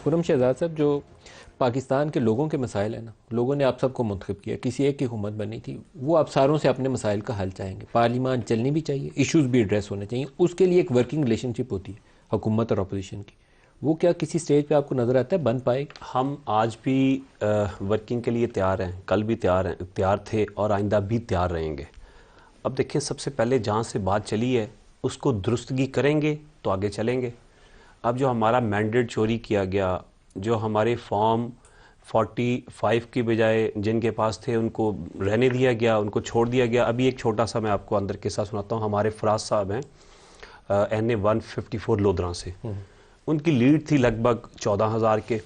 خرم شہزاد صاحب، جو پاکستان کے لوگوں کے مسائل ہیں نا، لوگوں نے آپ سب کو منتخب کیا، کسی ایک کی حکومت بنی تھی، وہ آپ ساروں سے اپنے مسائل کا حل چاہیں گے، پارلیمان چلنی بھی چاہیے، ایشوز بھی ایڈریس ہونے چاہیے، اس کے لیے ایک ورکنگ ریلیشن شپ ہوتی ہے حکومت اور اپوزیشن کی، وہ کیا کسی سٹیج پہ آپ کو نظر آتا ہے بن پائے گا؟ ہم آج بھی ورکنگ کے لیے تیار ہیں، کل بھی تیار تھے اور آئندہ بھی تیار رہیں گے۔ اب دیکھیں، سب سے پہلے جہاں سے بات چلی ہے اس کو درستگی کریں گے تو آگے چلیں گے۔ اب جو ہمارا مینڈیٹ چوری کیا گیا، جو ہمارے فارم 45 کی بجائے جن کے پاس تھے ان کو رہنے دیا گیا، ان کو چھوڑ دیا گیا۔ ابھی ایک چھوٹا سا میں آپ کو اندر قصہ سناتا ہوں۔ ہمارے فراز صاحب ہیں NA 154 لودھراں سے، ان کی لیڈ تھی لگ بھگ 14,000 کے،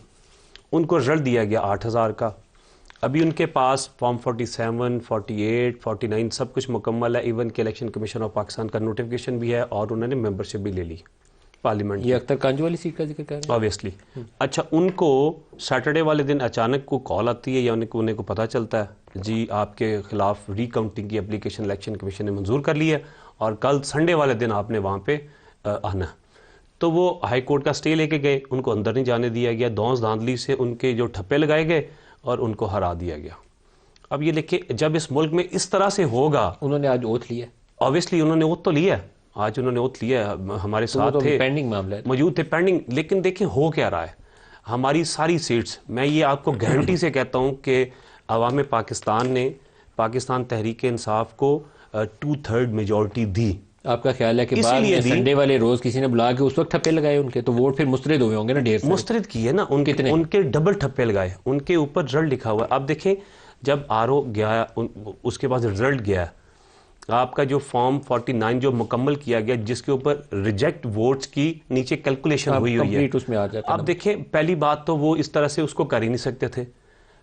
ان کو رزلٹ دیا گیا 8,000 کا۔ ابھی ان کے پاس فارم 47، 48، 49 سب کچھ مکمل ہے، ایون کہ الیکشن کمیشن آف پاکستان کا نوٹیفیکیشن بھی ہے اور انہوں نے ممبرشپ بھی لے لی پارلیمنٹ۔ یہ اختر کانجو والی سیٹ کا ذکر کر رہے ہیں؟ آبویسلی۔ اچھا، ان کو سیٹرڈے والے دن اچانک کو کال آتی ہے یا انہیں کو پتہ چلتا ہے جی آپ کے خلاف ری کاؤنٹنگ کی اپلیکیشن الیکشن کمیشن نے منظور کر لی ہے اور کل سنڈے والے دن آپ نے وہاں پہ آنا۔ تو وہ ہائی کورٹ کا سٹے لے کے گئے، ان کو اندر نہیں جانے دیا گیا، دونس دھاندلی سے ان کے جو ٹھپے لگائے گئے اور ان کو ہرا دیا گیا۔ اب یہ دیکھیں، جب اس ملک میں اس طرح سے ہوگا، انہوں نے آج اوتھ لیا، آبویسلی انہوں نے اوتھ تو لیا ہے، آج انہوں نے اوتھ لیا ہے، ہمارے ساتھ تھے، پینڈنگ معاملہ ہے، موجود تھے پینڈنگ۔ لیکن دیکھیں ہو کیا رہا ہے، ہماری ساری سیٹس، میں یہ آپ کو گارنٹی سے کہتا ہوں کہ عوام پاکستان نے پاکستان تحریک انصاف کو 2/3 میجورٹی دی۔ آپ کا خیال ہے کہ بعد میں سنڈے والے روز کسی نے بلا کے اس وقت ٹھپے لگائے ان کے، تو ووٹ پھر مسترد ہوئے ہوں گے نا؟ ڈھیر سے مسترد کیے نا، ان کے ڈبل ٹھپے لگائے، ان کے اوپر رزلٹ لکھا ہوا ہے۔ اب دیکھیں، جب RO گیا، اس کے پاس رزلٹ گیا، آپ کا جو فارم 49 جو مکمل کیا گیا جس کے اوپر ریجیکٹ ووٹس کی نیچے کیلکولیشن ہوئی ہے، اس میں آ جاتا ہے۔ اب دیکھیں، پہلی بات تو وہ اس طرح سے اس کو کر ہی نہیں سکتے تھے،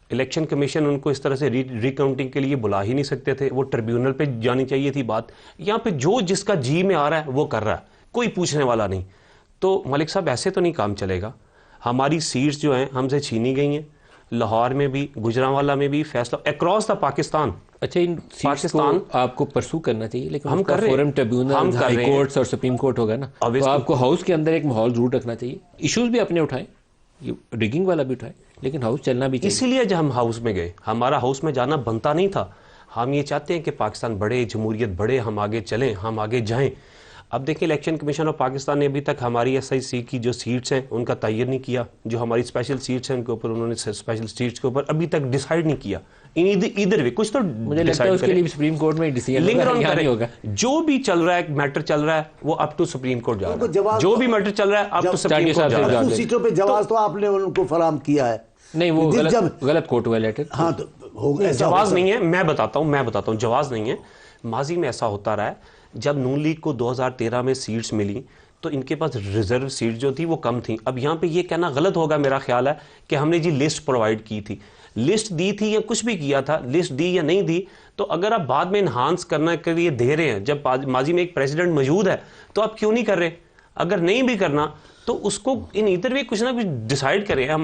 الیکشن کمیشن ان کو اس طرح سے ری کاؤنٹنگ کے لیے بلا ہی نہیں سکتے تھے، وہ ٹریبیونل پہ جانی چاہیے تھی بات۔ یہاں پہ جو جس کا جی میں آ رہا ہے وہ کر رہا ہے، کوئی پوچھنے والا نہیں۔ تو ملک صاحب ایسے تو نہیں کام چلے گا۔ ہماری سیٹس جو ہیں ہم سے چھینی گئی ہیں، لاہور میں بھی، گجرانوالہ میں بھی، فیصلہ اکراس دا پاکستان۔ اچھا، ان سیٹس کو آپ کو پرسو کرنا چاہیے، لیکن ہم کر رہے ہیں، فورم ٹریبیونل، ہائی کورٹس اور سپریم کورٹ ہوگا نا، تو آپ کو ہاؤس کے اندر ایک ماحول ضرور رکھنا چاہیے، ایشوز بھی اپنے اٹھائیں، ڈگنگ والا بھی اٹھائیں، لیکن ہاؤس چلنا بھی چاہیے۔ اسی لیے جب ہم ہاؤس میں گئے، ہمارا ہاؤس میں جانا بنتا نہیں تھا۔ ہم یہ چاہتے ہیں کہ پاکستان بڑھے، جمہوریت بڑھے، ہم آگے چلیں، ہم آگے جائیں۔ اب دیکھیں، الیکشن کمیشن آف پاکستان نے ابھی تک ہماری SIC کی جو سیٹس ہیں ان کا تعین نہیں کیا، جو ہماری اسپیشل سیٹس ہیں ان کے اوپر انہوں نے اسپیشل سیٹس کے اوپر ابھی تک ڈیسائیڈ نہیں کیا۔ ادھر بھی کچھ تو مجھے لگتا ہے اس کے لیے سپریم کورٹ میں ڈیسیژن ہوگا۔ جو بھی چل رہا ہے، میٹر چل رہا ہے، وہ اپ ٹو سپریم کورٹ جا رہا ہے، جو بھی میٹر چل رہا ہے اپ ٹو سپریم کورٹ جا رہا ہے۔ سیٹوں پہ جواز تو آپ نے ان کو فراہم کیا ہے، نہیں وہ غلط کورٹ ہوا لیٹر۔ ہاں تو جواز نہیں ہے، میں بتاتا ہوں جواز نہیں ہے۔ ماضی میں ایسا ہوتا رہا ہے، جب نون لیگ کو 2013 میں سیٹس ملی تو ان کے پاس ریزرو سیٹ جو تھی وہ کم تھیں۔ اب یہاں پہ یہ کہنا غلط ہوگا، میرا خیال ہے کہ ہم نے جی لسٹ پرووائڈ کی تھی، لسٹ دی تھی یا کچھ بھی کیا تھا، لسٹ دی یا نہیں دی، تو اگر آپ بعد میں انہانس کرنے کے لیے دے رہے ہیں، جب ماضی میں ایک پریزیڈنٹ موجود ہے تو آپ کیوں نہیں کر رہے؟ اگر نہیں بھی کرنا تو اس کو ان ادھر بھی کچھ نہ کچھ ڈیسائیڈ کریں۔ ہمارے